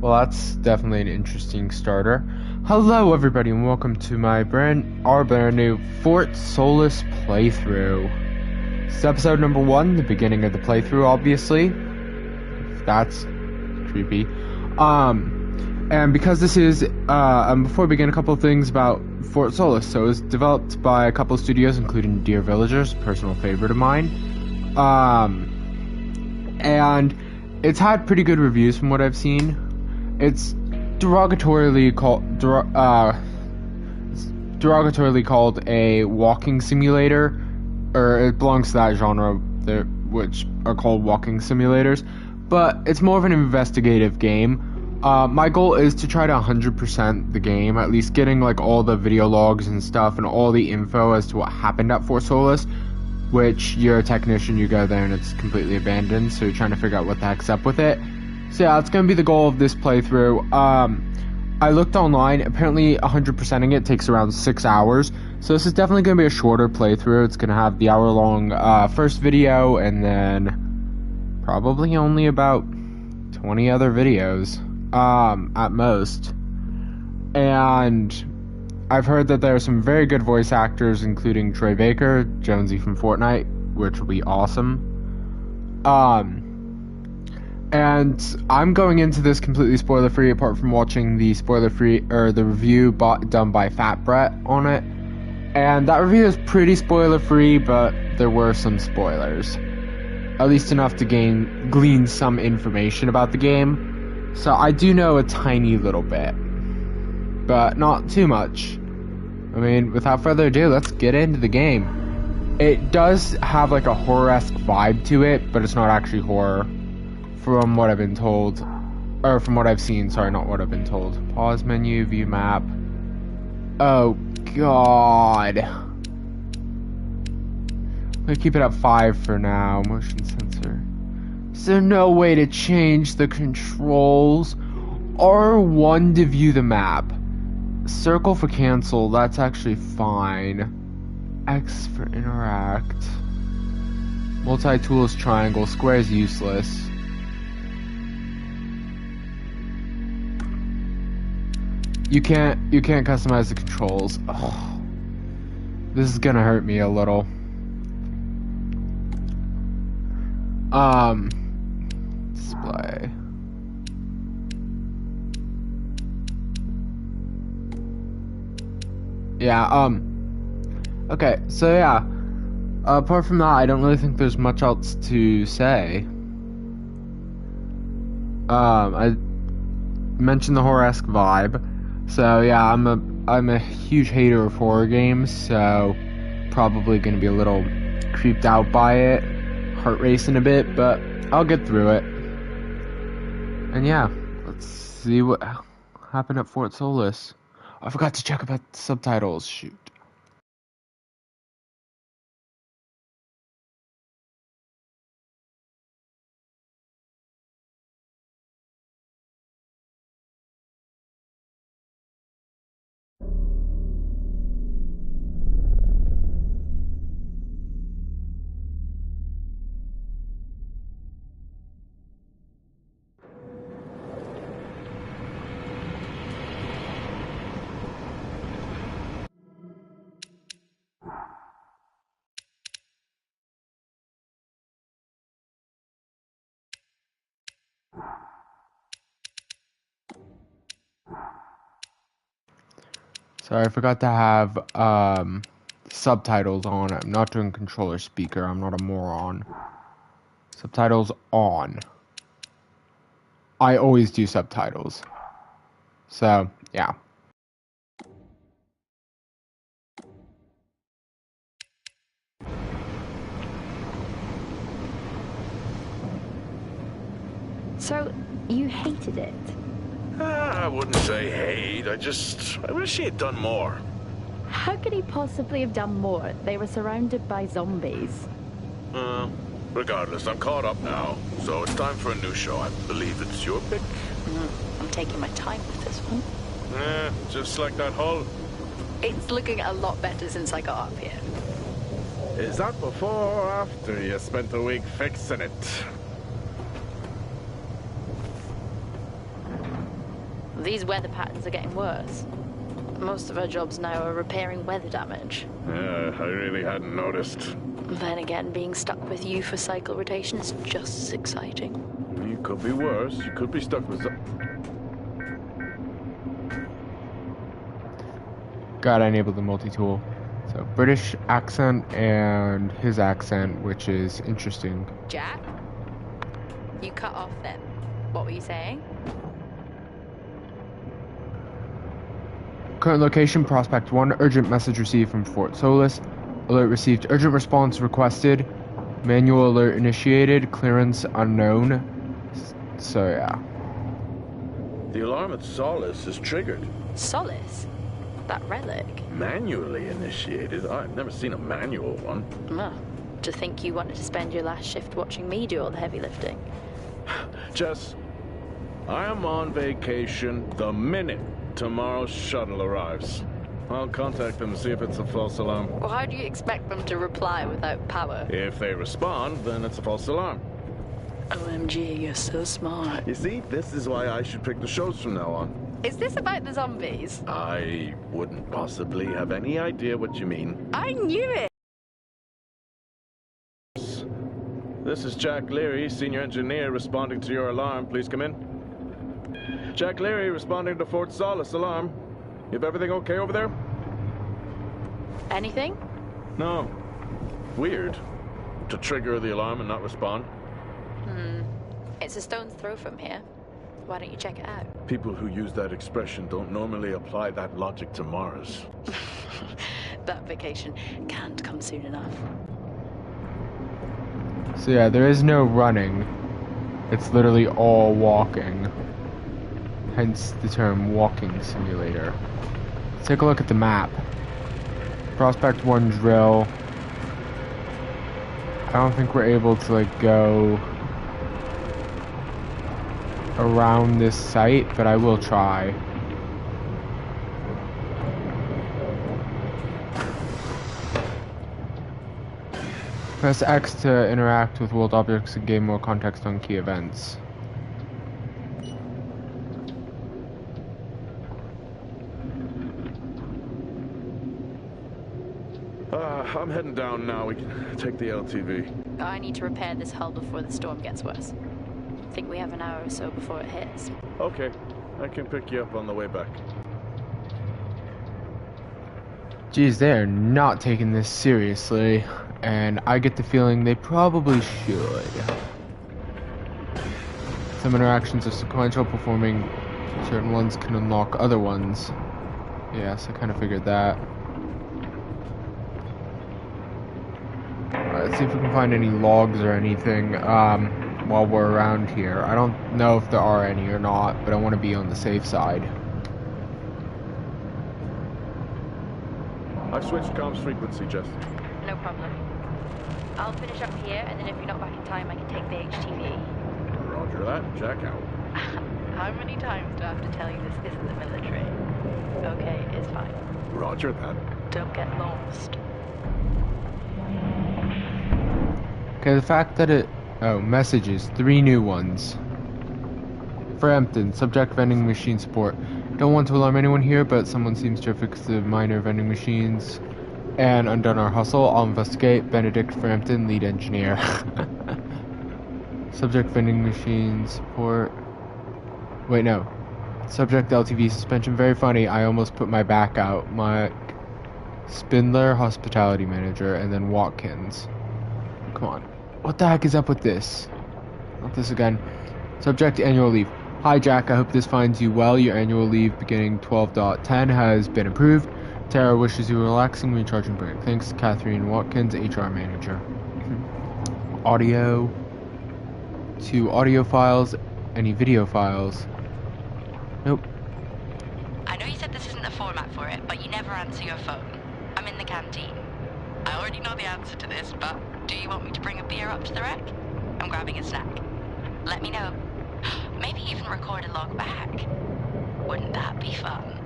Well, that's definitely an interesting starter. Hello, everybody, and welcome to my brand new Fort Solis playthrough. This is episode number 1, the beginning of the playthrough, obviously. That's creepy. And because this is, before we begin, a couple of things about Fort Solis. So it was developed by a couple of studios, including Dear Villagers, a personal favorite of mine. And it's had pretty good reviews from what I've seen. It's derogatorily called a walking simulator, or it belongs to that genre, which are called walking simulators. But it's more of an investigative game. My goal is to try to 100% the game, at least getting like all the video logs and stuff and all the info as to what happened at Fort Solis. Which you're a technician, you go there and it's completely abandoned, so you're trying to figure out what the heck's up with it. So yeah, that's going to be the goal of this playthrough. I looked online, apparently 100%ing it takes around 6 hours, so this is definitely going to be a shorter playthrough. It's going to have the hour-long first video, and then probably only about 20 other videos, at most. And I've heard that there are some very good voice actors, including Troy Baker, Jonesy from Fortnite, which will be awesome. And I'm going into this completely spoiler-free, apart from watching the the review done by Fat Brett on it. And that review is pretty spoiler-free, but there were some spoilers. At least enough to glean some information about the game. So I do know a tiny little bit, but not too much. I mean, without further ado, let's get into the game. It does have like a horror-esque vibe to it, but it's not actually horror. From what I've been told, or from what I've seen, sorry, not what I've been told. Pause menu, view map. Oh, God. I'm gonna keep it at 5 for now, motion sensor. Is there no way to change the controls? R1 to view the map. Circle for cancel, that's actually fine. X for interact. Multi-tool is triangle, square is useless. You can't customize the controls. Oh, this is gonna hurt me a little. Display. Yeah, okay, so yeah, apart from that, I don't really think there's much else to say. I mentioned the horror-esque vibe, so yeah, I'm a huge hater of horror games, so probably gonna be a little creeped out by it, heart racing a bit, but I'll get through it. And yeah, let's see what happened at Fort Solis. I forgot to check about the subtitles, shoot. Sorry, I forgot to have subtitles on. I'm not doing controller speaker. I'm not a moron. Subtitles on. I always do subtitles. So, yeah. So, you hated it? I wouldn't say hate. I wish he had done more. How could he possibly have done more? They were surrounded by zombies. Regardless, I'm caught up now. So it's time for a new show. I believe it's your pick. I'm taking my time with this one. Just like that hull. It's looking a lot better since I got up here. Is that before or after you spent a week fixing it? These weather patterns are getting worse. Most of our jobs now are repairing weather damage. Yeah, I really hadn't noticed. Then again, being stuck with you for cycle rotation is just as exciting. You could be worse. You could be stuck with Gotta enable the multi-tool. So British accent and his accent, which is interesting. Jack? You cut off then. What were you saying? Current location, Prospect 1. Urgent message received from Fort Solis. Alert received. Urgent response requested. Manual alert initiated. Clearance unknown. So yeah. The alarm at Solis is triggered. Solis? That relic? Manually initiated? I've never seen a manual one. To think you wanted to spend your last shift watching me do all the heavy lifting. Jess, I am on vacation the minute tomorrow's shuttle arrives. I'll contact them and see if it's a false alarm. Well, how do you expect them to reply without power? If they respond, then it's a false alarm. OMG, you're so smart. You see, this is why I should pick the shows from now on. Is this about the zombies? I wouldn't possibly have any idea what you mean. I knew it! This is Jack Leary, senior engineer, responding to your alarm. Please come in. Jack Leary responding to Fort Solis alarm. You have everything okay over there? Anything? No. Weird. To trigger the alarm and not respond. It's a stone's throw from here. Why don't you check it out? People who use that expression don't normally apply that logic to Mars. That vacation can't come soon enough. So yeah, there is no running. It's literally all walking. Hence the term walking simulator. Let's take a look at the map. Prospect 1 drill. I don't think we're able to like go around this site, but I will try. Press X to interact with world objects and gain more context on key events. I'm heading down now. We can take the LTV. I need to repair this hull before the storm gets worse. I think we have an hour or so before it hits. Okay. I can pick you up on the way back. Geez, they're not taking this seriously, and I get the feeling they probably should. Some interactions are sequential, performing certain ones can unlock other ones. Yes, I kind of figured that. Alright, let's see if we can find any logs or anything while we're around here. I don't know if there are any or not, but I want to be on the safe side. I've switched comms frequency, Jess. No problem. I'll finish up here, and then if you're not back in time, I can take the HTV. Roger that. Jack out. How many times do I have to tell you this isn't the military? Okay, it's fine. Roger that. Don't get lost. Okay, the fact that it... Oh, messages. 3 new ones. Frampton, subject vending machine support. Don't want to alarm anyone here, but someone seems to have fixed the minor vending machines and undone our hustle. I'll investigate. Benedict Frampton, lead engineer. Subject vending machine support. Wait, no. Subject LTV suspension. Very funny. I almost put my back out. My Spindler, hospitality manager, and then Watkins. Come on. What the heck is up with this? Not this again. Subject annual leave. Hi Jack, I hope this finds you well. Your annual leave beginning 12.10 has been approved. Tara wishes you a relaxing, recharging break. Thanks, Catherine Watkins, HR manager. Audio. 2 audio files. Any video files? Nope. I know you said this isn't the format for it, but you never answer your phone. I'm in the canteen. I already know the answer to this, but do you want me to bring a beer up to the wreck? I'm grabbing a snack. Let me know. Maybe even record a log back. Wouldn't that be fun?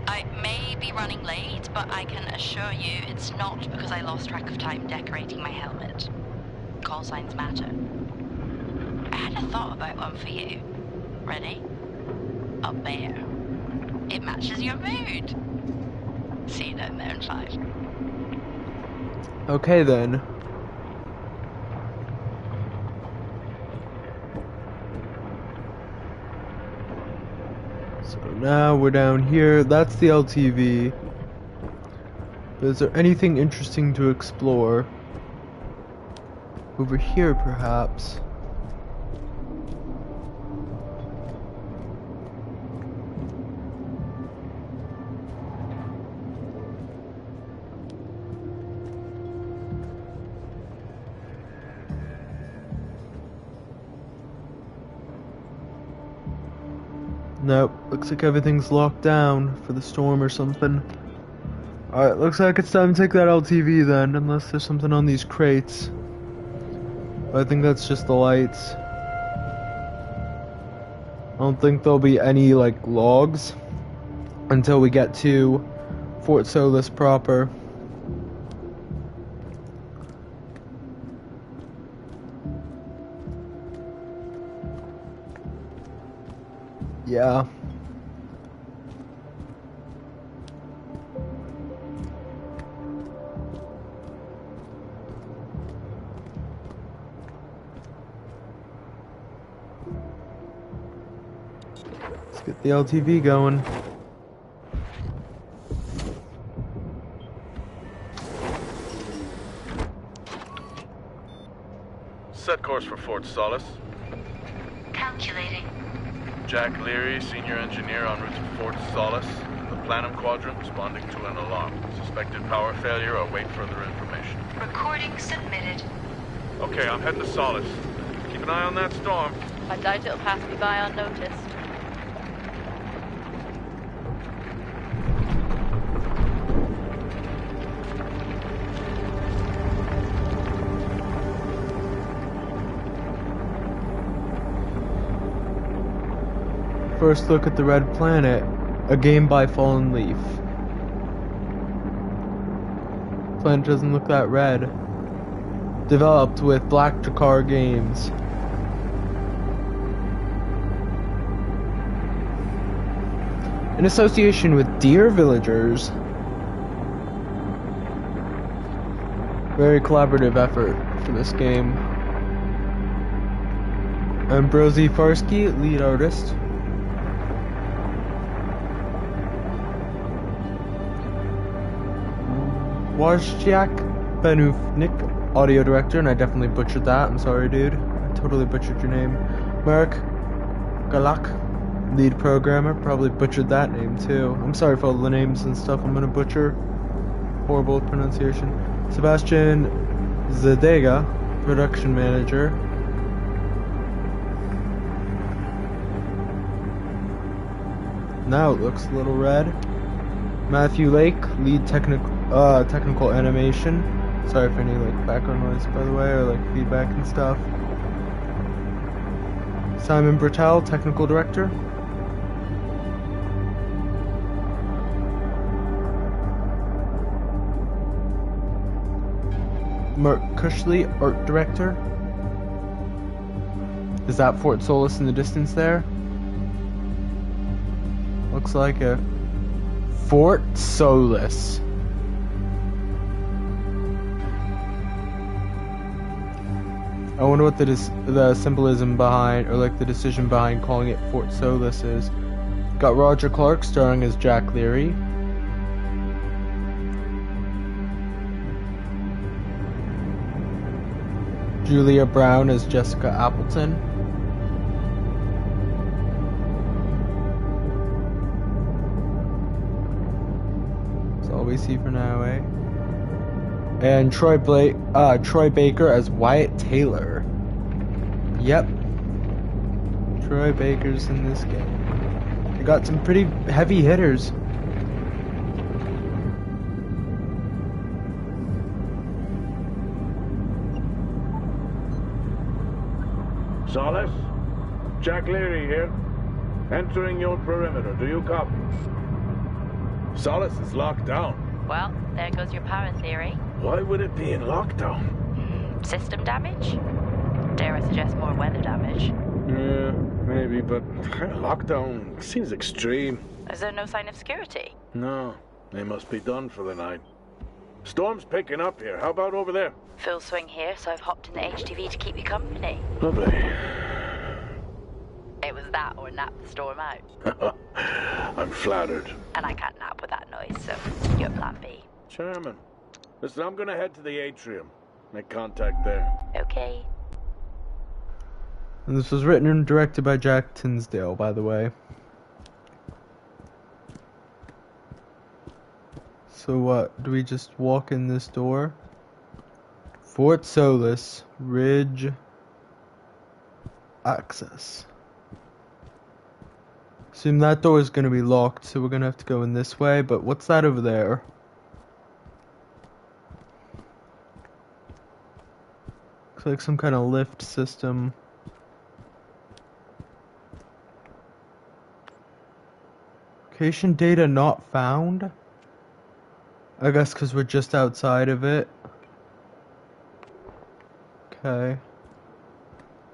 I may be running late, but I can assure you it's not because I lost track of time decorating my helmet. Call signs matter. had a thought about one for you. Ready? A bear. It matches your mood. See you down there in 5. Okay then. So now we're down here. That's the LTV. But is there anything interesting to explore? Over here, perhaps. Nope, looks like everything's locked down for the storm or something. Alright, looks like it's time to take that LTV then, unless there's something on these crates. I think that's just the lights. I don't think there'll be any, like, logs until we get to Fort Solis proper. Yeah. Let's get the LTV going. Set course for Fort Solis. Calculating. Jack Leary, senior engineer en route to Fort Solis. The Planum Quadrant responding to an alarm. Suspected power failure. Await further information. Recording submitted. Okay, I'm heading to Solis. Keep an eye on that storm. I doubt it'll pass me by unnoticed. First look at the Red Planet, a game by Fallen Leaf. Planet doesn't look that red. Developed with Black Jakar Games. In association with Deer Villagers. Very collaborative effort for this game. Ambrosi Farsky, lead artist. Wojciech Benufnik, audio director, and I definitely butchered that. I'm sorry, dude. I totally butchered your name. Marek Galak, lead programmer, probably butchered that name too. I'm sorry for all the names and stuff I'm gonna butcher. Horrible pronunciation. Sebastian Zadega, production manager. Now it looks a little red. Matthew Lake, lead technical animation. Sorry for any like background noise, by the way, or like feedback and stuff. Simon Bertel, technical director. Mark Cushley, art director. Is that Fort Solis in the distance there? Looks like it. Fort Solis. I wonder what the symbolism behind, or like the decision behind calling it Fort Solis is. Got Roger Clark starring as Jack Leary. Julia Brown as Jessica Appleton. That's all we see for now, eh? And Troy Baker as Wyatt Taylor. Yep. Troy Baker's in this game. They got some pretty heavy hitters. Solis? Jack Leary here. Entering your perimeter. Do you copy? Solis is locked down. Well, there goes your power theory. Why would it be in lockdown? System damage? Dare I suggest more weather damage? Yeah, maybe, but lockdown seems extreme. Is there no sign of security? No, they must be done for the night. Storm's picking up here. How about over there? Full swing here, so I've hopped in the HTV to keep you company. Lovely. It was that or nap the storm out. I'm flattered. And I can't nap with that noise, so you're plan B. Chairman, listen, I'm gonna head to the atrium. Make contact there. Okay. And this was written and directed by Jack Tinsdale, by the way. So what, do we just walk in this door? Fort Solis, Ridge, access. Assume that door is going to be locked, so we're going to have to go in this way, but what's that over there? Looks like some kind of lift system. Location data not found? I guess because we're just outside of it. Okay.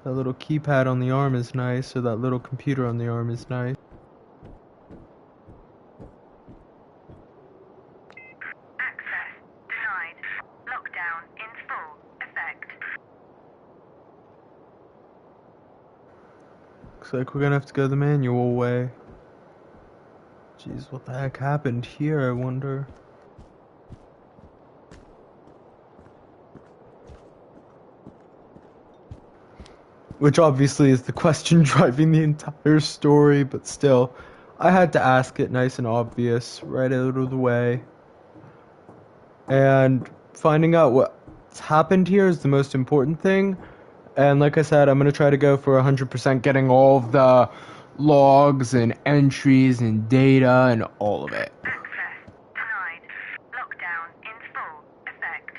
That little keypad on the arm is nice, or that little computer on the arm is nice. Access denied. Lockdown in full effect. Looks like we're gonna have to go the manual way. Jeez, what the heck happened here, I wonder? Which obviously is the question driving the entire story, but still, I had to ask it nice and obvious, right out of the way. And finding out what's happened here is the most important thing. And like I said, I'm going to try to go for 100% getting all of the logs and entries and data and all of it. Access denied. Lockdown in full effect.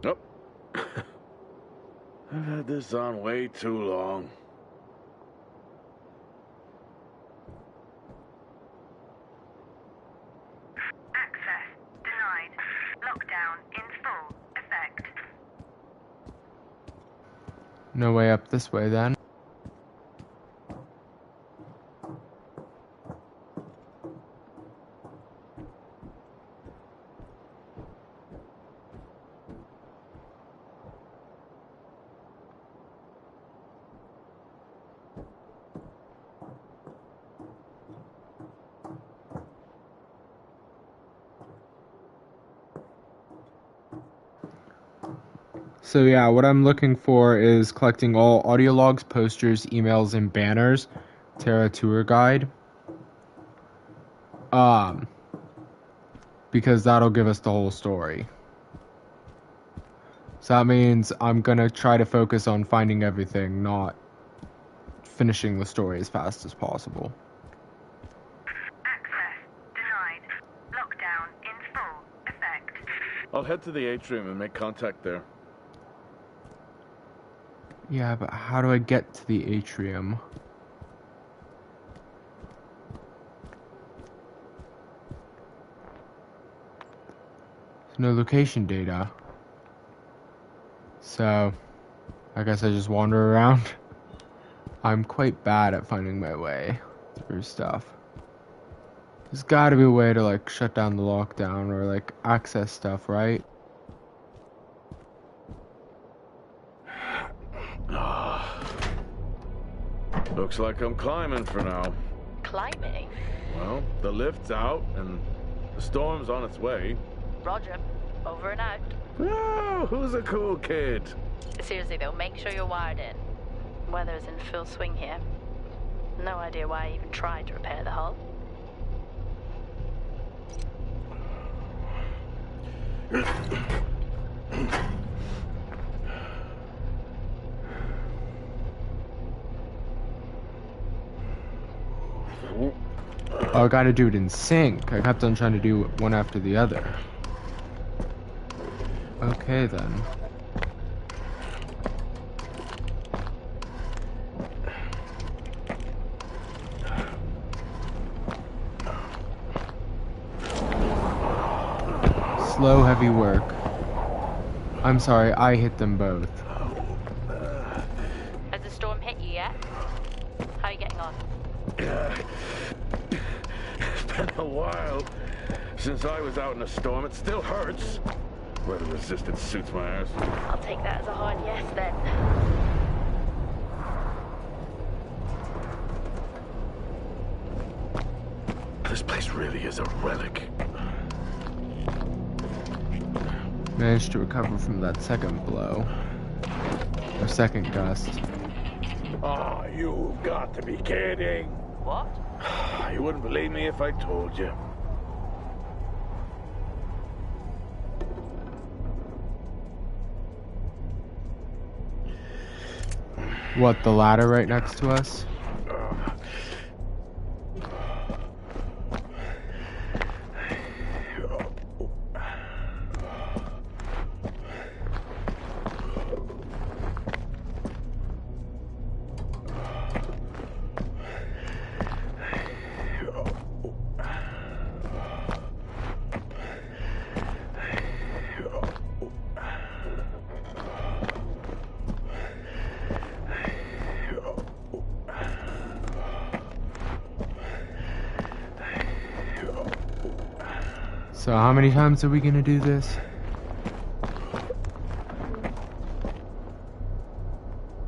Oh. I've had this on way too long. Access denied. Lockdown in full effect. No way up this way then. So yeah, what I'm looking for is collecting all audio logs, posters, emails, and banners. Terra Tour Guide. Because that'll give us the whole story. So that means I'm gonna try to focus on finding everything, not finishing the story as fast as possible. Access denied. Lockdown in full effect. I'll head to the atrium and make contact there. Yeah, but how do I get to the atrium? There's no location data. So, I guess I just wander around. I'm quite bad at finding my way through stuff. There's gotta be a way to, like, shut down the lockdown or, like, access stuff, right? Looks like I'm climbing for now. Climbing? Well, the lift's out and the storm's on its way. Roger. Over and out. Oh, who's a cool kid? Seriously though, make sure you're wired in. Weather's in full swing here. No idea why I even tried to repair the hull. Oh, I gotta do it in sync. I kept on trying to do one after the other. Okay then. Slow, heavy work. I'm sorry, I hit them both. Has the storm hit you yet? How are you getting on? It's been a while since I was out in a storm. It still hurts. Weather resistant suits my ass. I'll take that as a hard yes then. This place really is a relic. Managed to recover from that second blow. Or second gust. Oh, you've got to be kidding. What? You wouldn't believe me if I told you. What, the ladder right next to us? So how many times are we gonna do this?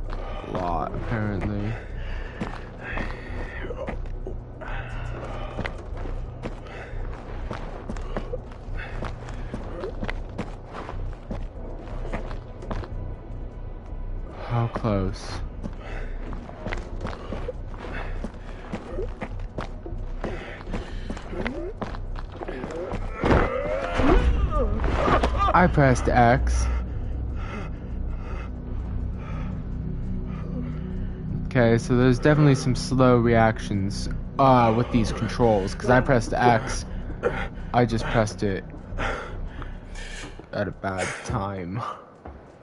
A lot, apparently. How close? I pressed X. Okay, so there's definitely some slow reactions with these controls, because I pressed X. I just pressed it at a bad time.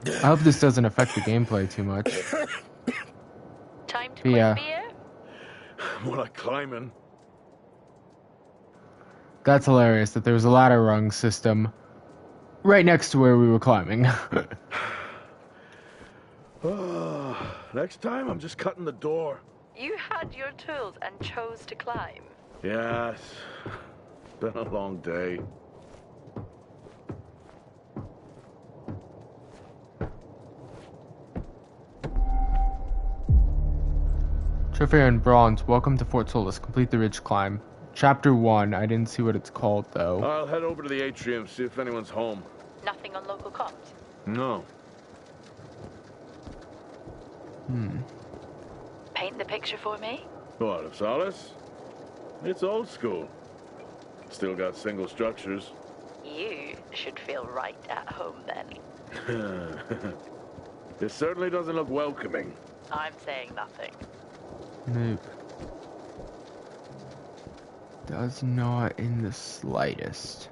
I hope this doesn't affect the gameplay too much. Time to quit Yeah. beer? More like climbing. That's hilarious that there was a ladder rung system right next to where we were climbing. Next time, I'm just cutting the door. You had your tools and chose to climb. Yes. Been a long day. Trophy and Bronze, welcome to Fort Solis. Complete the ridge climb. Chapter 1, I didn't see what it's called though. I'll head over to the atrium, see if anyone's home. Nothing on local comms. No. Paint the picture for me? What, of Solis? It's old school. Still got single structures. You should feel right at home then. It certainly doesn't look welcoming. I'm saying nothing. Nope. Does not in the slightest.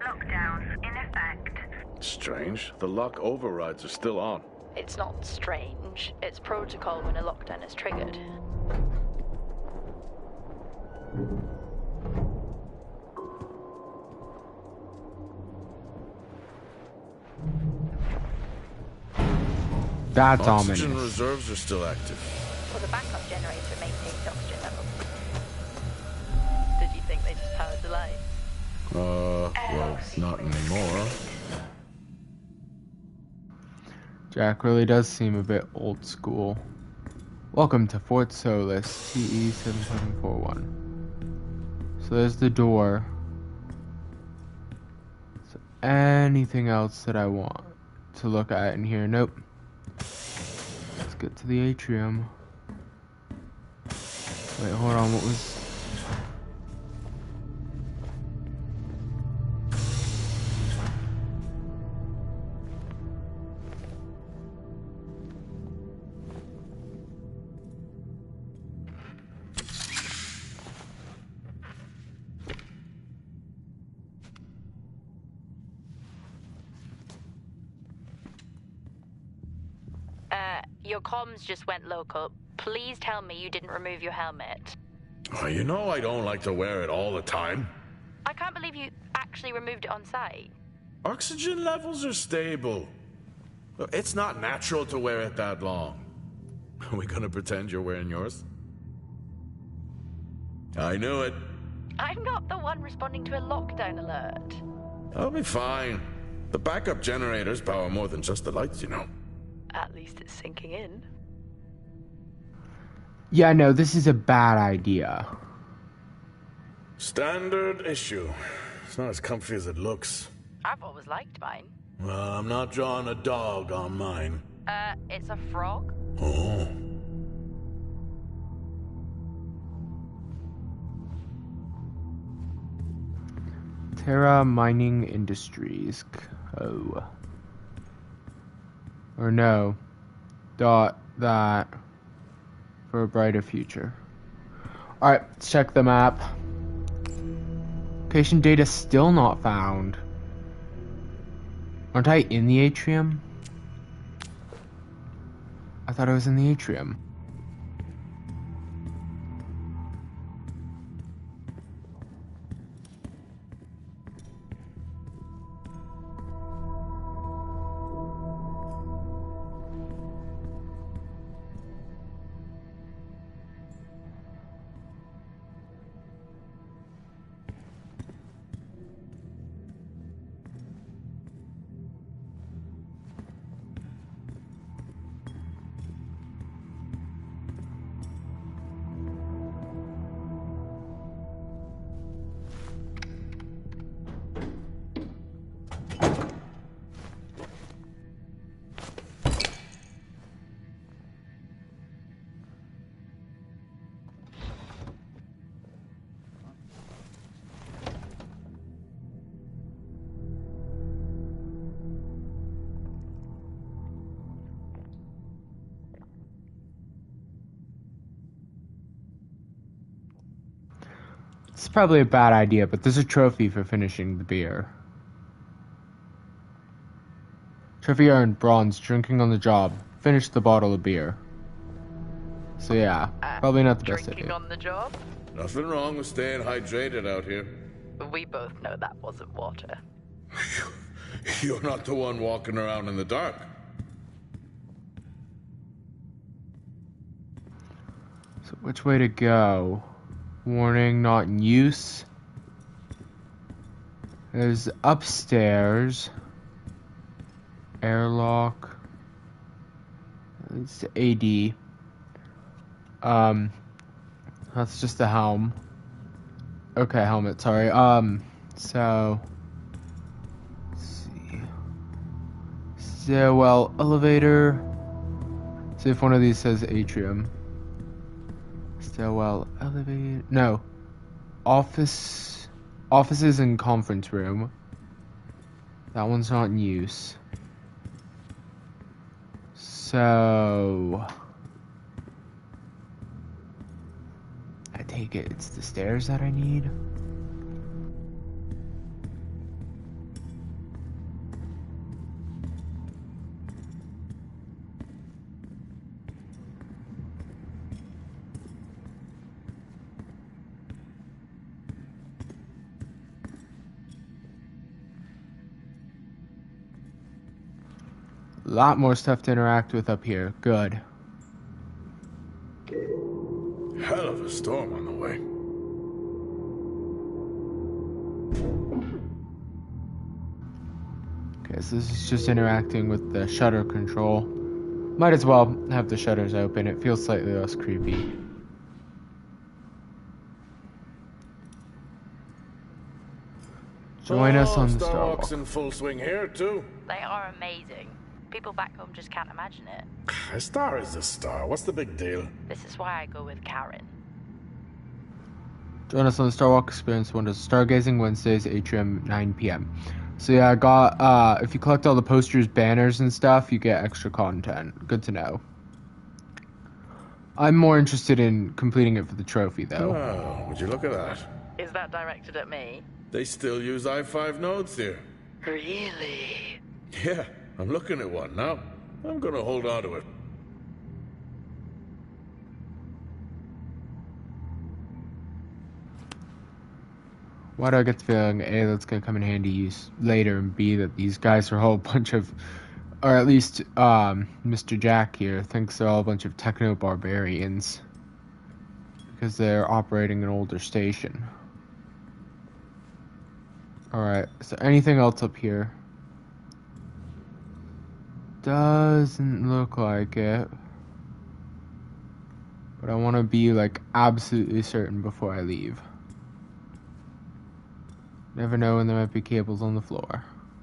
Lockdown in effect. Strange. The lock overrides are still on. It's not strange. It's protocol when a lockdown is triggered. That's Oxygen ominous. reserves are still active. Well, the backup generator maintains oxygen levels. Did you think they just powered the light? Well, not anymore. Jack really does seem a bit old school. Welcome to Fort Solis, TE 7741. So there's the door. So anything else that I want to look at in here. Nope. Let's get to the atrium. Wait, hold on, what was... Your comms just went local. Please tell me you didn't remove your helmet. Oh, you know I don't like to wear it all the time. I can't believe you actually removed it on site. Oxygen levels are stable. It's not natural to wear it that long. Are we gonna pretend you're wearing yours? I knew it. I'm not the one responding to a lockdown alert. I'll be fine. The backup generators power more than just the lights, you know. At least it's sinking in. Yeah, no, this is a bad idea. Standard issue. It's not as comfy as it looks. I've always liked mine. Well, I'm not drawing a dog on mine. It's a frog? Oh. Terra Mining Industries Co. Or no. That for a brighter future. Alright, let's check the map. Patient data still not found. Aren't I in the atrium? I thought I was in the atrium. It's probably a bad idea, but there's a trophy for finishing the beer. Trophy earned bronze, drinking on the job. Finish the bottle of beer. So yeah, probably not the best Drinking idea. on the job? Nothing wrong with staying hydrated out here. We both know that wasn't water. You're not the one walking around in the dark. So which way to go? Warning, not in use. There's upstairs. Airlock. It's AD. That's just the helm. Okay, helmet, sorry. So let's see. Stairwell, elevator. See if one of these says atrium. Stairwell, elevator. No. Offices and conference room. That one's not in use. So I take it it's the stairs that I need. A lot more stuff to interact with up here. Good. Hell of a storm on the way. Okay, so this is just interacting with the shutter control. Might as well have the shutters open. It feels slightly less creepy. Join us on the Star Star Walk's Walk. in full swing here, too. They are amazing. People back home just can't imagine it. A star is a star. What's the big deal? This is why I go with Karen. Join us on the Star Walk Experience Wonders. Stargazing Wednesdays, atrium, 9 p.m. So yeah, I got, if you collect all the posters, banners, and stuff, you get extra content. Good to know. I'm more interested in completing it for the trophy, though. Oh, would you look at that? Is that directed at me? They still use i5 nodes here. Really? Yeah, I'm looking at one now. I'm gonna hold on to it. Why do I get the feeling, A, that's gonna come in handy use later, and B, that these guys are a whole bunch of, or at least, Mr. Jack here thinks they're all a bunch of techno-barbarians. Because they're operating an older station. Alright, so anything else up here? Doesn't look like it. But I want to be, like, absolutely certain before I leave. Never know when there might be cables on the floor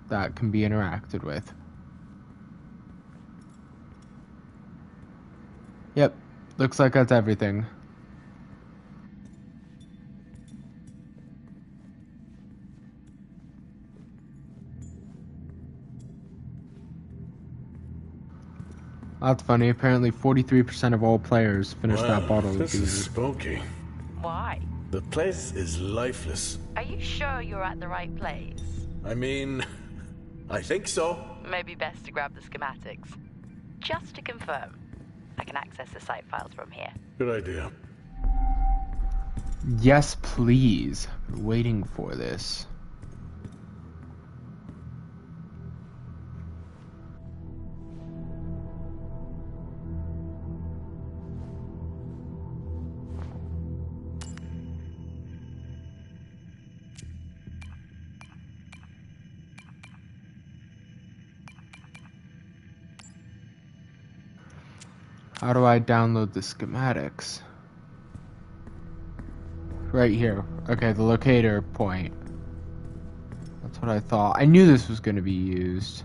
that can be interacted with. Yep, looks like that's everything. That's funny. Apparently 43% of all players finish that bottle of This is booze. spooky. Why? The place is lifeless. Are you sure you're at the right place? I mean, I think so. Maybe best to grab the schematics. Just to confirm, I can access the site files from here. Good idea. Yes, please. Been waiting for this. How do I download the schematics? Right here. Okay, the locator point. That's what I thought. I knew this was going to be used.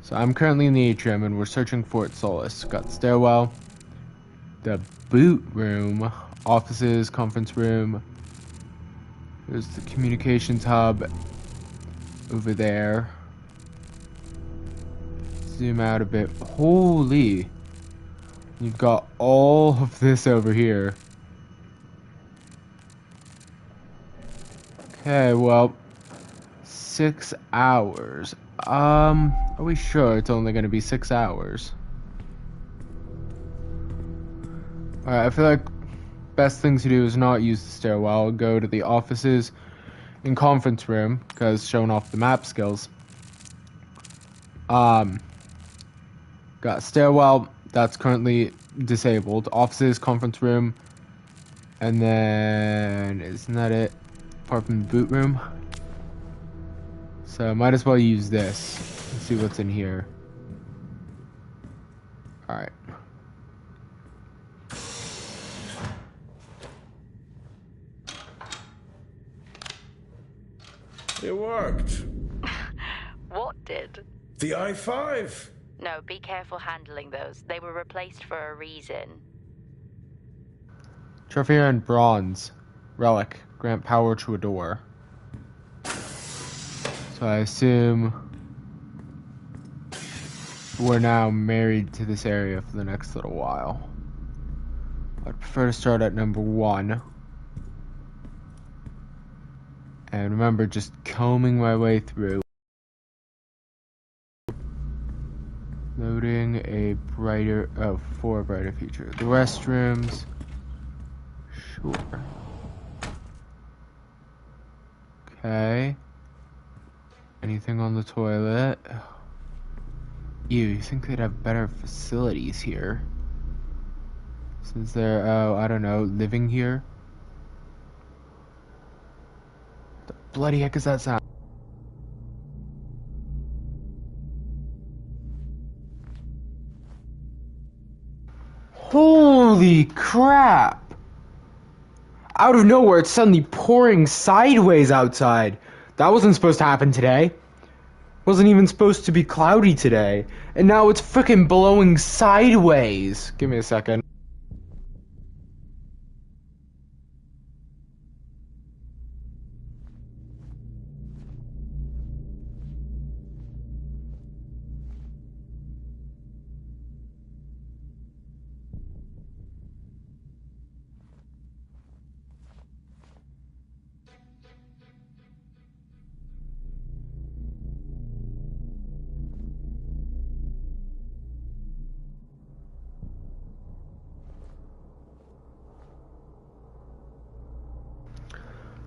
So I'm currently in the atrium and we're searching Fort Solis. Got the stairwell, the boot room, offices, conference room. There's the communications hub over there. Zoom out a bit. Holy! You've got all of this over here. Okay, well, 6 hours. Are we sure it's only gonna be 6 hours? Alright, I feel like best thing to do is not use the stairwell. Go to the offices and conference room, because showing off the map skills. Got stairwell, that's currently disabled. Offices, conference room, and then isn't that it? Apart from the boot room. So might as well use this. Let's see what's in here. Alright. It worked. What did? The i5. No, be careful handling those. They were replaced for a reason. Trophy and bronze. Relic. Grant power to a door. So I assume we're now married to this area for the next little while. I'd prefer to start at number 1. And remember, just combing my way through. Loading a brighter, for a brighter future. The restrooms. Sure. Okay. Anything on the toilet? Ew, you think they'd have better facilities here? It's Is there, oh, I don't know, living here? The bloody heck is that sound? Holy crap! Out of nowhere, it's suddenly pouring sideways outside. That wasn't supposed to happen today. Wasn't even supposed to be cloudy today. And now it's frickin' blowing sideways. Give me a second.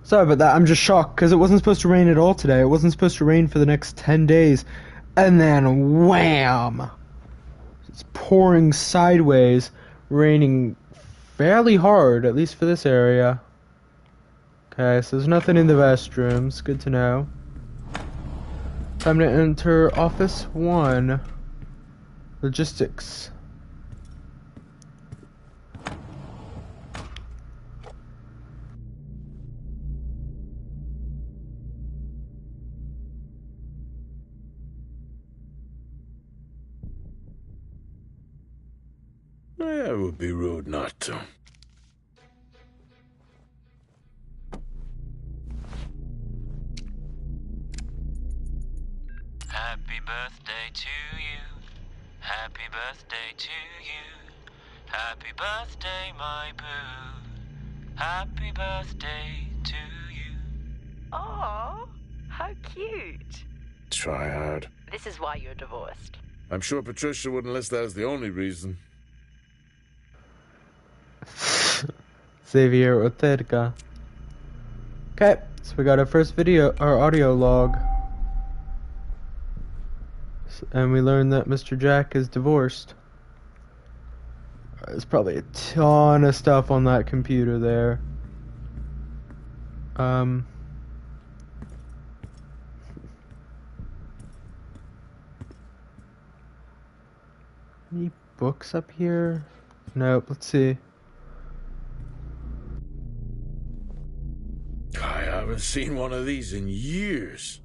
Sorry about that, I'm just shocked because it wasn't supposed to rain at all today. It wasn't supposed to rain for the next 10 days. And then wham! It's pouring sideways, raining fairly hard, at least for this area. Okay, so there's nothing in the restrooms, good to know. Time to enter Office 1. Logistics. It would be rude not to. Happy birthday to you. Happy birthday to you. Happy birthday, my boo. Happy birthday to you. Aw, how cute. Try hard. This is why you're divorced. I'm sure Patricia wouldn't list that as the only reason. Xavier Ortega. Okay, so we got our first video, our audio log. And we learned that Mr. Jack is divorced. There's probably a ton of stuff on that computer there. Any books up here? Nope, let's see. I haven't seen one of these in years.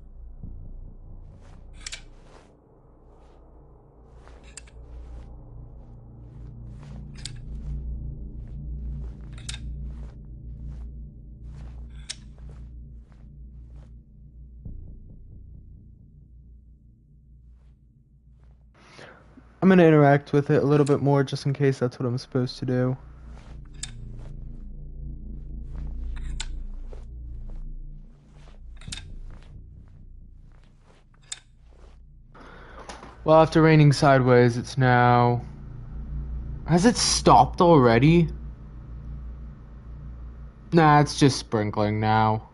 I'm gonna interact with it a little bit more just in case that's what I'm supposed to do. Well, after raining sideways, it's now... Has it stopped already? Nah, it's just sprinkling now.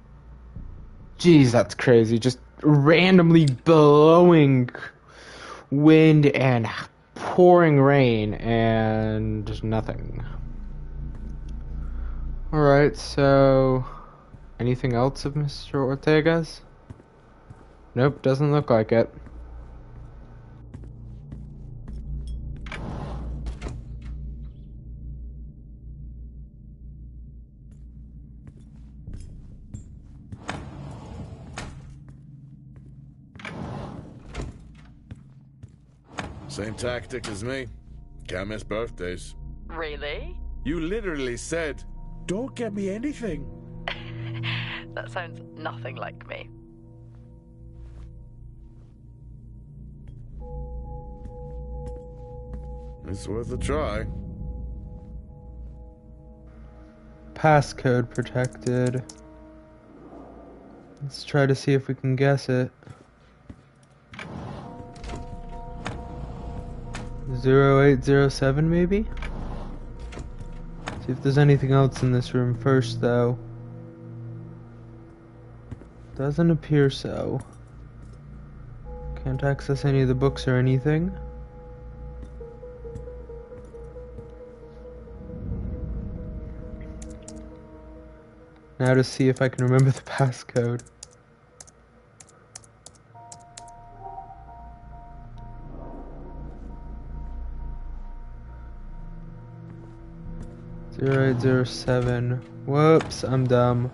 Jeez, that's crazy. Just randomly blowing wind and pouring rain and just nothing. Alright, so... Anything else of Mr. Ortega's? Nope, doesn't look like it. Same tactic as me. Can't miss birthdays. Really? You literally said, "Don't get me anything." That sounds nothing like me. It's worth a try. Passcode protected. Let's try to see if we can guess it. 0807 maybe? See if there's anything else in this room first though. Doesn't appear so. Can't access any of the books or anything. Now to see if I can remember the passcode. Zero 0807. Whoops, I'm dumb.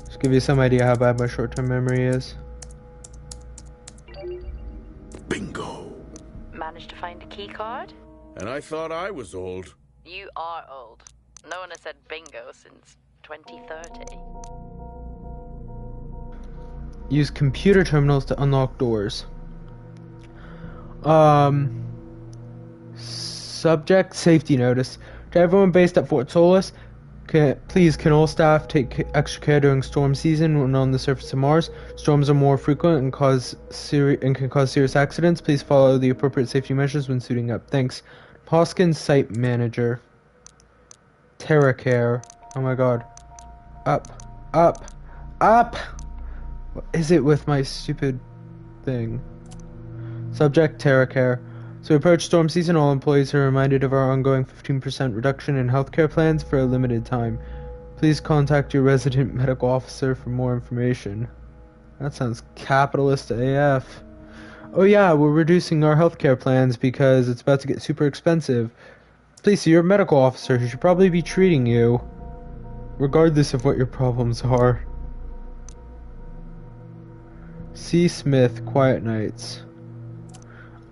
Just give you some idea how bad my short-term memory is. Bingo. Managed to find a key card? And I thought I was old. You are old. No one has said bingo since 2030. Use computer terminals to unlock doors. Subject safety notice. To everyone based at Fort Solis, please can all staff take extra care during storm season when on the surface of Mars. Storms are more frequent and can cause serious accidents. Please follow the appropriate safety measures when suiting up. Thanks. Hoskins Site Manager. TerraCare. Oh my god. Up. What is it with my stupid thing? Subject TerraCare. So approach storm season, all employees are reminded of our ongoing 15% reduction in healthcare plans for a limited time. Please contact your resident medical officer for more information. That sounds capitalist AF. Oh yeah, we're reducing our healthcare plans because it's about to get super expensive. Please see your medical officer, he should probably be treating you, regardless of what your problems are. C. Smith, Quiet Nights.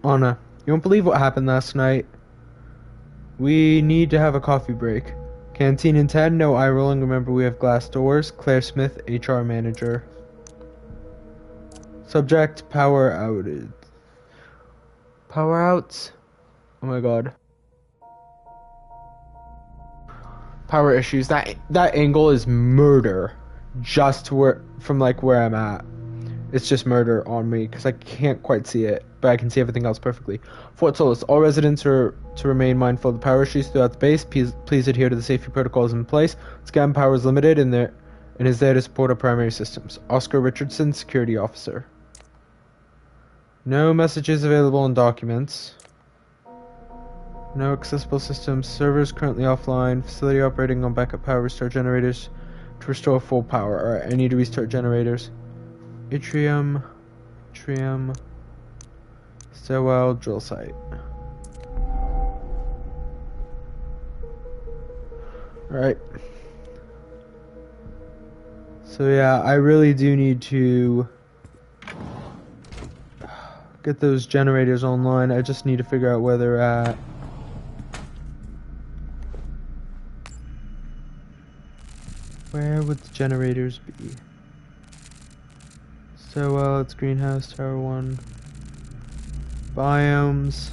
Anna, you won't believe what happened last night. We need to have a coffee break. Canteen in 10, no eye rolling, remember we have glass doors. Claire Smith, HR Manager. Subject, power outage. Power outs? Oh my god. Power issues. That angle is murder. Just from like where I'm at. It's just murder on me because I can't quite see it, but I can see everything else perfectly. Fort Solis, all residents are to remain mindful of the power issues throughout the base. Please adhere to the safety protocols in place. Scan power is limited and is there to support our primary systems. Oscar Richardson, Security Officer. No messages available in documents. No accessible systems. Servers currently offline. Facility operating on backup power. Restore generators to restore full power. Alright, I need to restart generators. Atrium, stairwell, drill site. Alright. So yeah, I really do need to get those generators online. I just need to figure out where they're at. Where would the generators be? So it's greenhouse, tower 1. Biomes.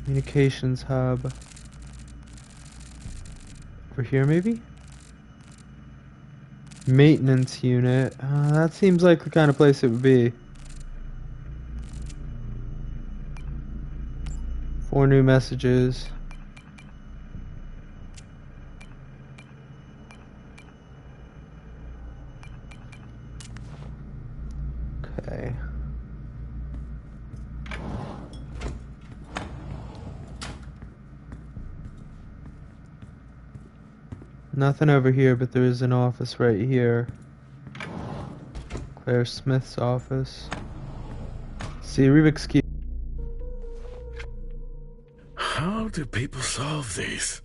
Communications hub. Over here maybe? Maintenance unit. That seems like the kind of place it would be. 4 new messages. Okay. Nothing over here, but there is an office right here. Claire Smith's office. See, Rubik's Cube. How do people solve these?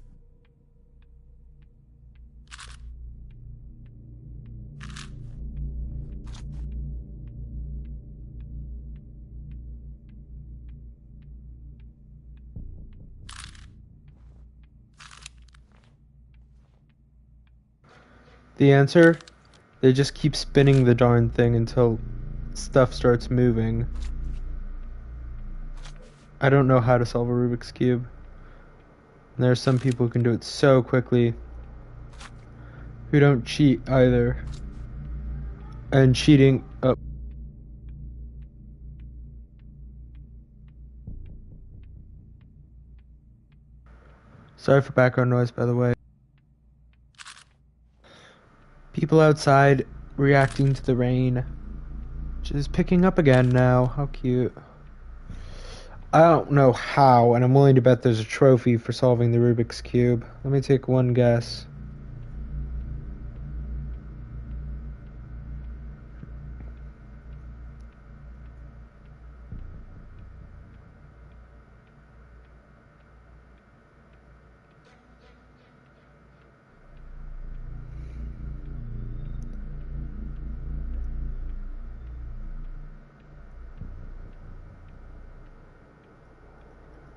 The answer? They just keep spinning the darn thing until stuff starts moving. I don't know how to solve a Rubik's Cube. And there are some people who can do it so quickly. Who don't cheat either. And cheating... Oh. Sorry for background noise, by the way. People outside reacting to the rain, which is picking up again now. How cute. I don't know how, and I'm willing to bet there's a trophy for solving the Rubik's Cube. Let me take one guess.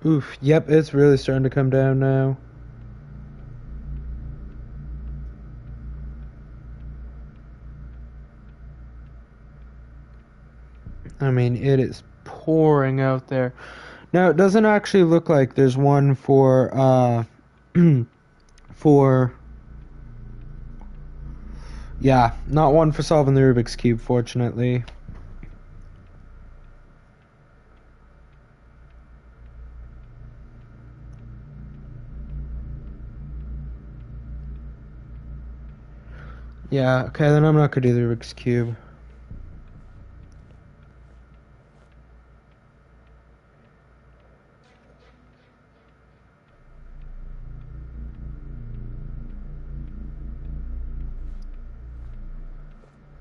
Oof, yep, it's really starting to come down now. I mean, it is pouring out there. Now, it doesn't actually look like there's one for, yeah, not one for solving the Rubik's Cube, fortunately. Yeah, okay, then I'm not gonna do the Rubik's Cube.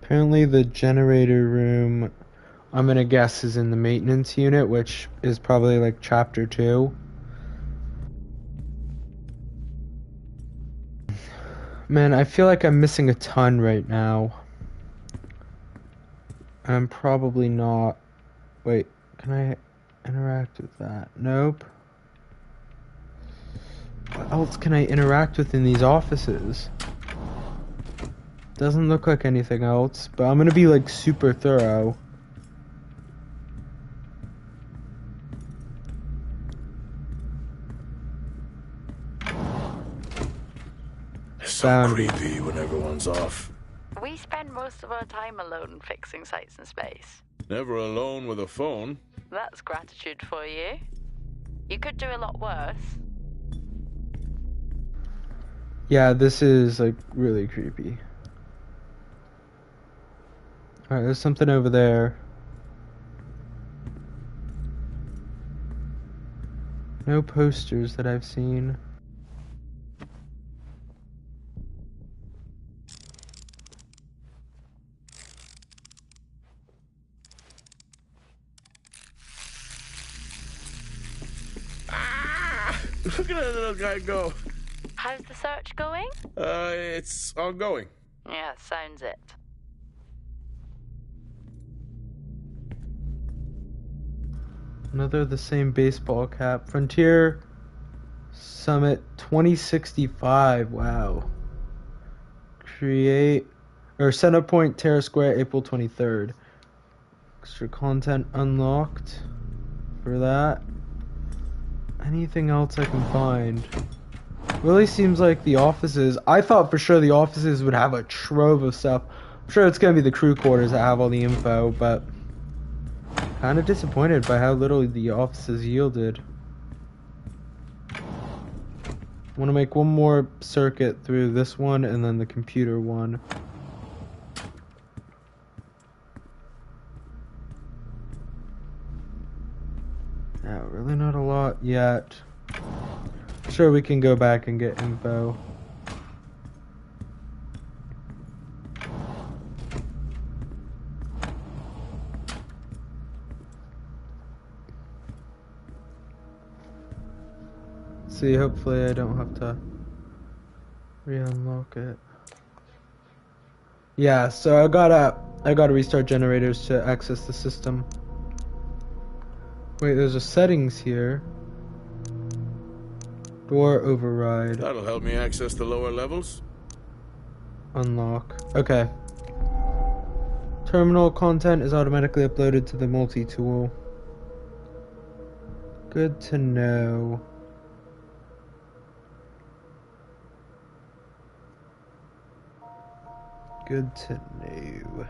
Apparently the generator room, I'm gonna guess, is in the maintenance unit, which is probably like chapter 2. Man, I feel like I'm missing a ton right now. I'm probably not. Wait, can I interact with that? Nope. What else can I interact with in these offices? Doesn't look like anything else, but I'm gonna be like super thorough. So creepy when everyone's off. We spend most of our time alone fixing sites in space. Never alone with a phone. That's gratitude for you. You could do a lot worse. Yeah, this is like really creepy. Alright, there's something over there. No posters that I've seen. Look at that little guy go. How's the search going? It's ongoing. Yeah, sounds it. Another of the same baseball cap. Frontier Summit 2065. Wow. Create or Center Point Terra Square, April 23rd. Extra content unlocked for that. Anything else I can find? Really seems like the offices. I thought for sure the offices would have a trove of stuff. I'm sure it's gonna be the crew quarters that have all the info, but kind of disappointed by how little the offices yielded. I want to make one more circuit through this one and then the computer one. Yeah, really not a lot yet. Sure, we can go back and get info. See, hopefully I don't have to re-unlock it. Yeah, so I gotta restart generators to access the system. Wait, there's a settings here. Door override. That'll help me access the lower levels. Unlock. Okay. Terminal content is automatically uploaded to the multi-tool. Good to know. Good to know.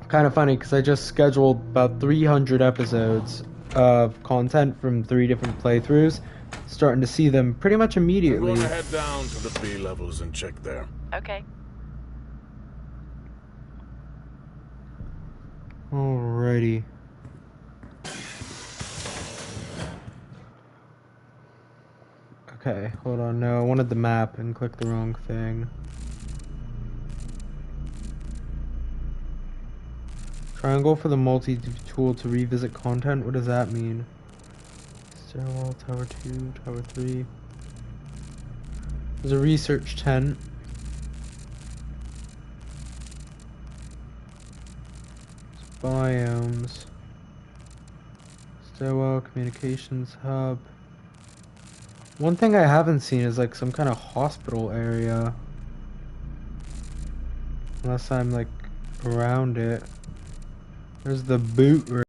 Kind of funny because I just scheduled about 300 episodes of content from 3 different playthroughs. Starting to see them pretty much immediately. I'm going to head down to the B levels and check there. Okay. Alright. Alrighty. Okay, hold on. No, I wanted the map and clicked the wrong thing. Triangle for the multi-tool to revisit content? What does that mean? Stairwell, Tower 2, Tower 3. There's a research tent. Biomes. Stairwell, communications hub. One thing I haven't seen is like some kind of hospital area. Unless I'm like around it. There's the boot room.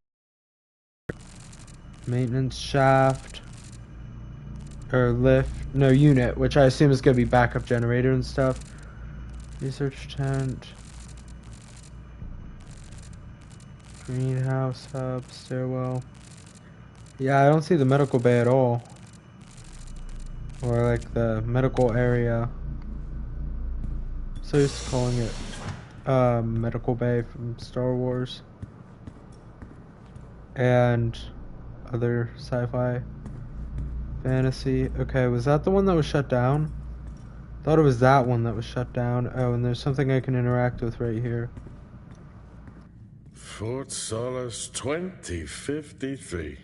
Maintenance shaft. Or lift. No, unit, which I assume is going to be backup generator and stuff. Research tent. Greenhouse hub, stairwell. Yeah, I don't see the medical bay at all. Or like the medical area. So used to calling it medical bay from Star Wars. And other sci-fi fantasy. Okay, was that the one that was shut down? Thought it was that one that was shut down. Oh, and there's something I can interact with right here. Fort Solis 2053.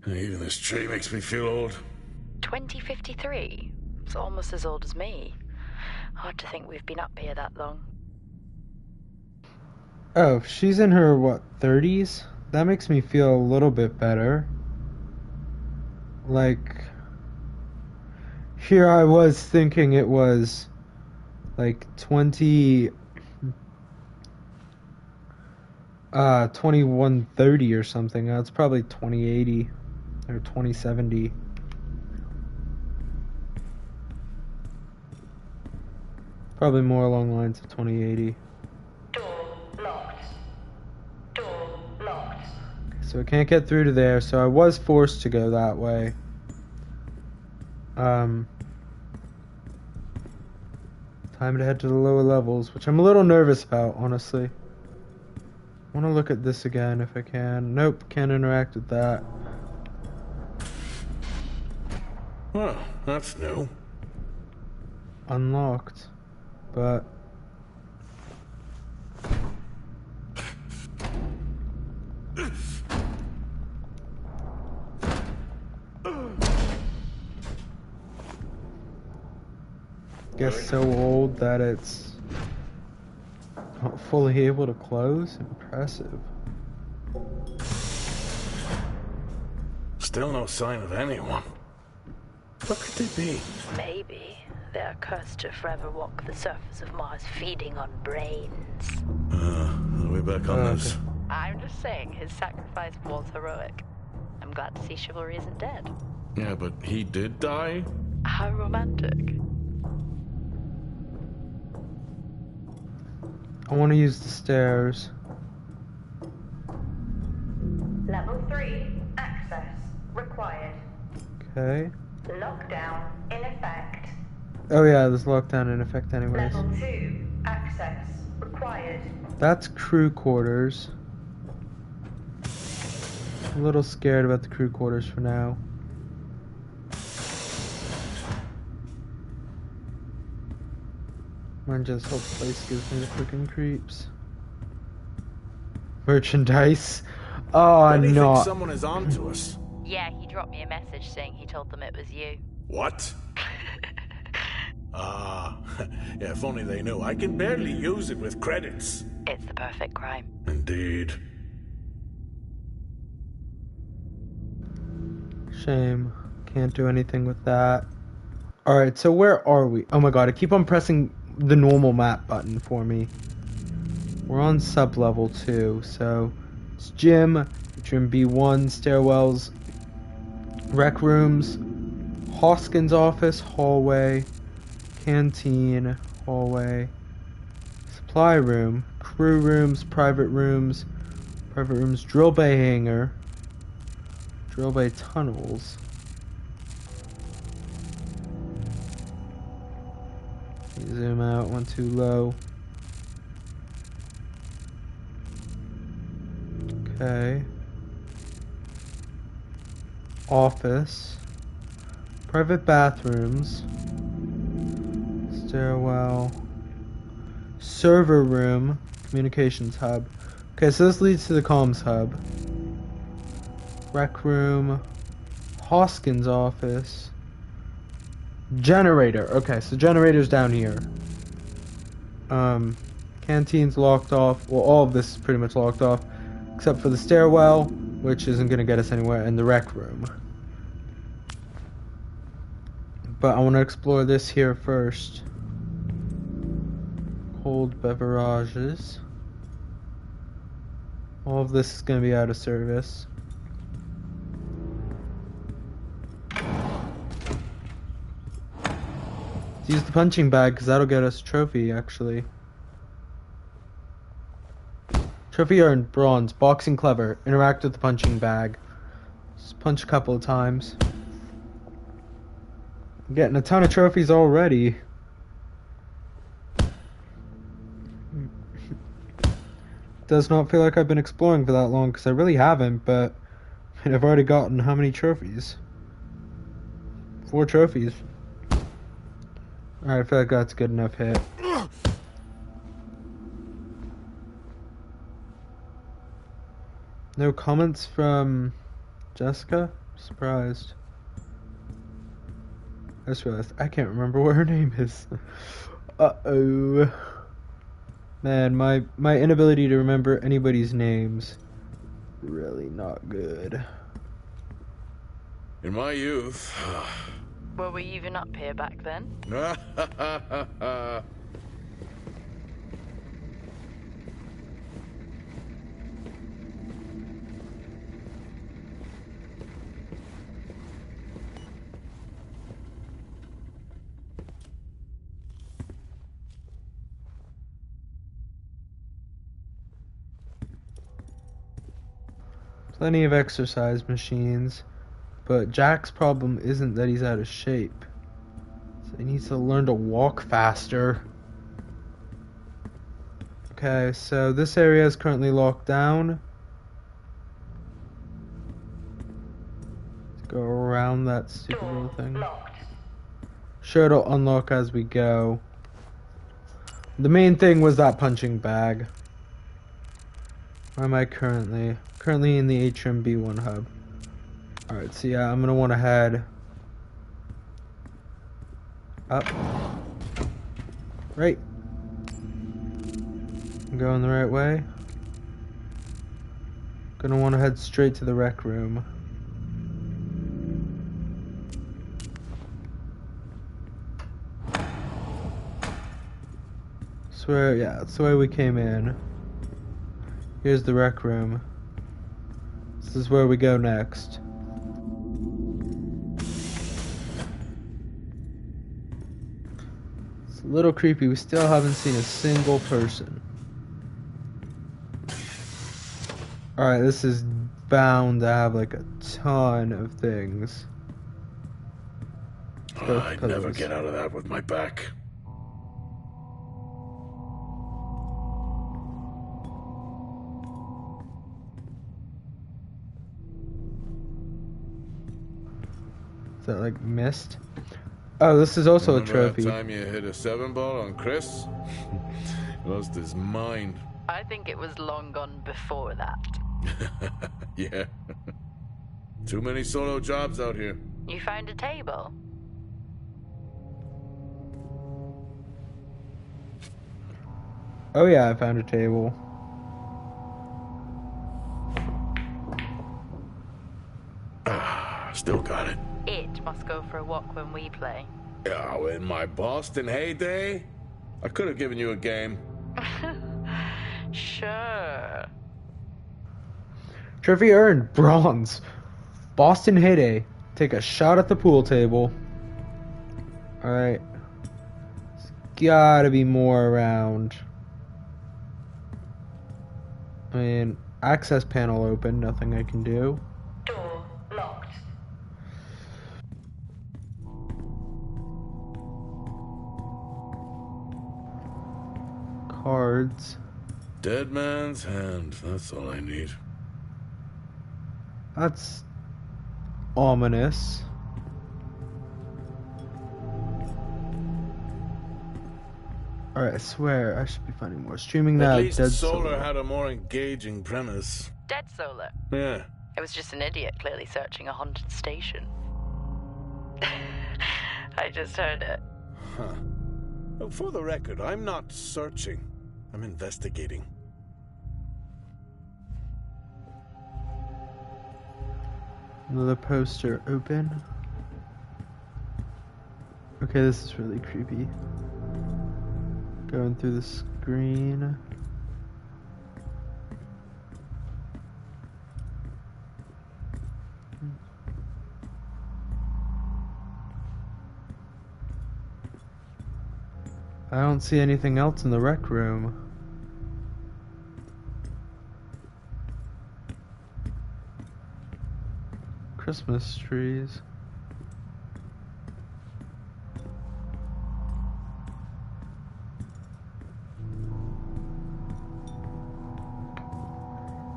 Even this tree makes me feel old. 2053? It's almost as old as me. Hard to think we've been up here that long. Oh, she's in her, what, 30s? That makes me feel a little bit better. Like, here I was thinking it was like 2130 or something. It's probably 2080 or 2070. Probably more along the lines of 2080. Door locked. Door locked. So I can't get through to there, so I was forced to go that way. Time to head to the lower levels, which I'm a little nervous about, honestly. I want to look at this again if I can. Nope, can't interact with that. Well, that's new. Unlocked. But... guess so old that it's not fully able to close. Impressive. Still no sign of anyone. What could they be? Maybe they're cursed to forever walk the surface of Mars feeding on brains. Are we back on this? I'm just saying his sacrifice was heroic. I'm glad to see chivalry isn't dead. Yeah, but he did die? How romantic. I want to use the stairs. Level 3. Access required. Okay. Lockdown in effect. Oh yeah, there's lockdown in effect anyways. Level 2. Access required. That's crew quarters. I'm a little scared about the crew quarters for now. Mine just whole place gives me the freaking creeps. Merchandise. Oh, I think no. someone is on to us. Yeah, he dropped me a message saying he told them it was you. What? Ah, yeah, if only they knew. I can barely use it with credits. It's the perfect crime. Indeed. Shame. Can't do anything with that. Alright, so where are we? Oh my god, I keep on pressing the normal map button for me. We're on sub-level 2, so it's gym, atrium B1, stairwells, rec rooms, Hoskins' office, hallway, canteen, hallway, supply room, crew rooms, private rooms, drill bay hangar, drill bay tunnels. Zoom out, went too low. Okay. Office. Private bathrooms. Stairwell. Server room. Communications hub. Okay, so this leads to the comms hub. Rec room. Hoskins' office. Generator. Okay, so generator's down here. Canteen's locked off. Well, all of this is pretty much locked off. Except for the stairwell, which isn't going to get us anywhere, and the rec room. But I want to explore this here first. Cold beverages. All of this is going to be out of service. Let's use the punching bag because that'll get us a trophy, actually. Trophy earned, bronze, boxing clever, interact with the punching bag. Just punch a couple of times. I'm getting a ton of trophies already. Does not feel like I've been exploring for that long because I really haven't, but I've already gotten how many trophies? 4 trophies. Alright, I feel like that's a good enough hit. No comments from Jessica? Surprised. I just realized I can't remember what her name is. Uh-oh. Man, my inability to remember anybody's names, really not good. In my youth... Were we even up here back then? Plenty of exercise machines, but Jack's problem isn't that he's out of shape. So he needs to learn to walk faster. Okay, so this area is currently locked down. Let's go around that stupid little thing. Sure, it'll unlock as we go. The main thing was that punching bag. Where am I currently? Currently in the Atrium B1 hub. Alright, so yeah, I'm gonna want to head up. Right. I'm going the right way. Gonna want to head straight to the rec room. Swear, yeah, that's the way we came in. Here's the rec room. This is where we go next. It's a little creepy. We still haven't seen a single person. Alright, this is bound to have like a ton of things. I'd never get out of that with my back. Is that like mist? Oh, this is also a trophy. That time you hit a 7-ball on Chris? Lost his mind. I think it was long gone before that. Yeah. Too many solo jobs out here. You found a table? Oh yeah, I found a table. Still got it. It must go for a walk when we play. Oh, in my Boston heyday, I could have given you a game. Sure. Trophy earned, bronze. Boston heyday. Take a shot at the pool table. Alright. There's gotta be more around. I mean, access panel open, nothing I can do. Door locked. Cards. Dead man's hand, that's all I need. That's ominous. Alright, I swear I should be finding more. Streaming now, At least Dead Solar Solar. had a more engaging premise. Dead Solar. Yeah. It was just an idiot clearly searching a haunted station. I just heard it. Huh. Well, for the record, I'm not searching. I'm investigating. Another poster open. Okay, this is really creepy. Going through the screen. I don't see anything else in the rec room. Christmas trees.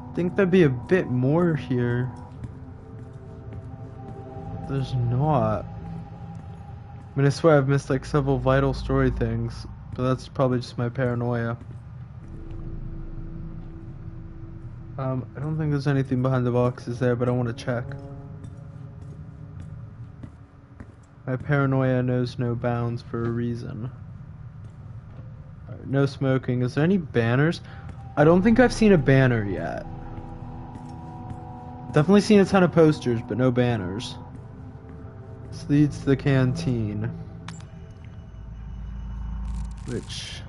I think there'd be a bit more here. There's not. I mean, I swear I've missed like several vital story things, but that's probably just my paranoia. I don't think there's anything behind the boxes there, but I want to check. My paranoia knows no bounds for a reason. Alright, no smoking. Is there any banners? I don't think I've seen a banner yet. Definitely seen a ton of posters, but no banners. This leads to the canteen. Which...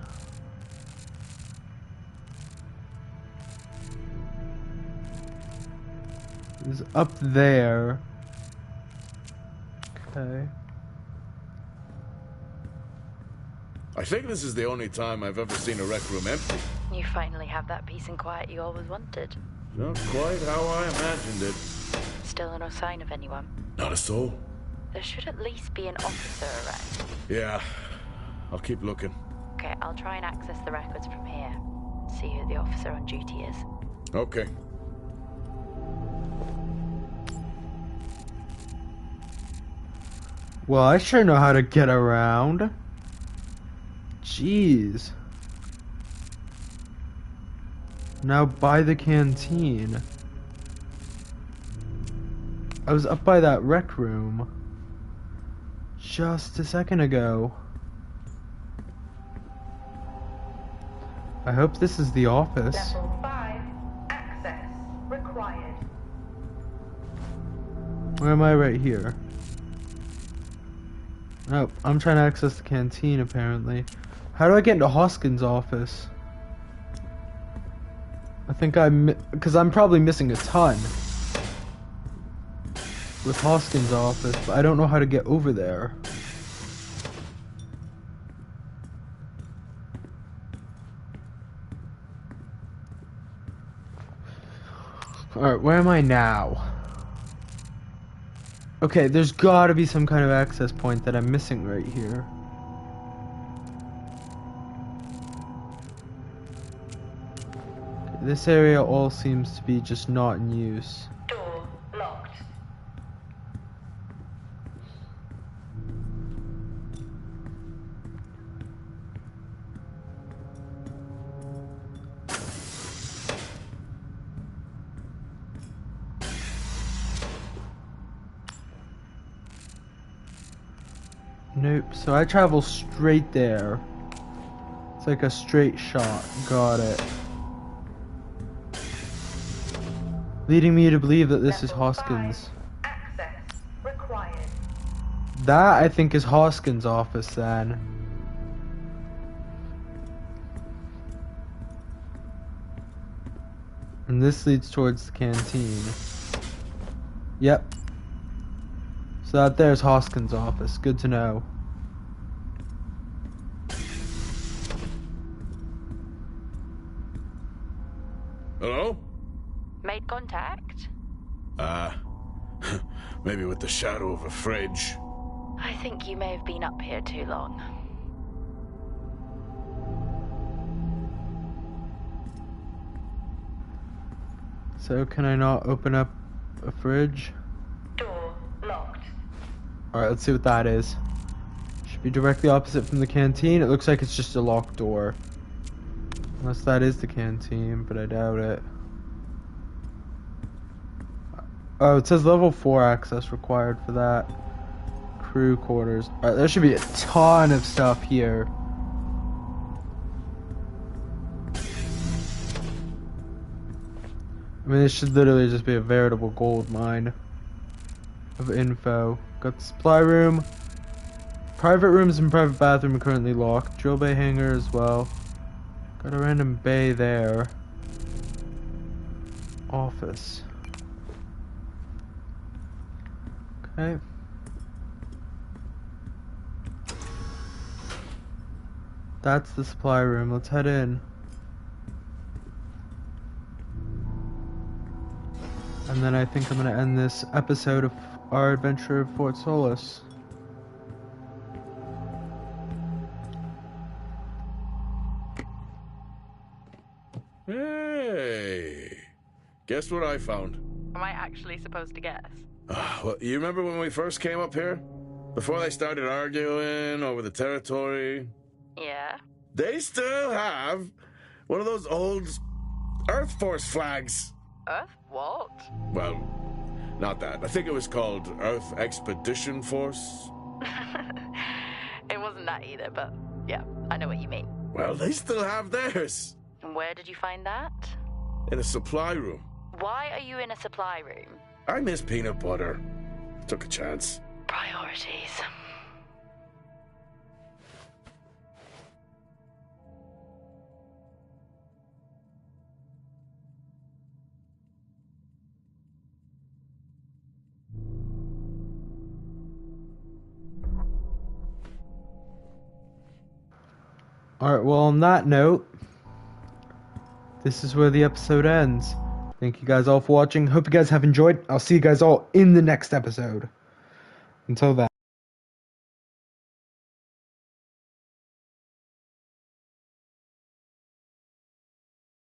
is up there. Okay. I think this is the only time I've ever seen a rec room empty. You finally have that peace and quiet you always wanted. Not quite how I imagined it. Still no sign of anyone. Not a soul. There should at least be an officer around. Yeah, I'll keep looking. Okay, I'll try and access the records from here. See who the officer on duty is. Okay. Well, I sure know how to get around. Jeez. Now by the canteen. I was up by that rec room just a second ago. I hope this is the office. Level 5, access required. Where am I? Right here. Oh, I'm trying to access the canteen apparently. How do I get into Hoskins' office? I think because I'm probably missing a ton with Hoskins' office, but I don't know how to get over there. Alright, where am I now? Okay, there's gotta be some kind of access point that I'm missing right here. This area all seems to be just not in use. Door locked. Nope, so I travel straight there. It's like a straight shot. Got it. Leading me to believe that this is Level Hoskins. 5, access required. That, I think, is Hoskins' office then. And this leads towards the canteen. Yep. So that there's Hoskins' office. Good to know. Hello? Made contact? Maybe with the shadow of a fridge. I think you may have been up here too long. So can I not open up a fridge. Door locked. Alright, let's see what that is. Should be directly opposite from the canteen. It looks like it's just a locked door. Unless that is the canteen, but I doubt it. Oh, it says level 4 access required for that. Crew quarters. Alright, there should be a ton of stuff here. I mean, this should literally just be a veritable gold mine of info. Got the supply room. Private rooms and private bathroom are currently locked. Drill bay hangar as well. Got a random bay there. Office. Okay. That's the supply room. Let's head in. And then I think I'm going to end this episode of our adventure of Fort Solis. Hey! Guess what I found? Am I actually supposed to guess? Well, you remember when we first came up here? Before they started arguing over the territory? Yeah. They still have one of those old Earth Force flags. Earth what? Well, not that. I think it was called Earth Expedition Force. It wasn't that either, but yeah, I know what you mean. Well, they still have theirs. And where did you find that? In a supply room. Why are you in a supply room? I miss peanut butter. Took a chance. Priorities. Alright, well, on that note, this is where the episode ends. Thank you guys all for watching. Hope you guys have enjoyed. I'll see you guys all in the next episode. Until then.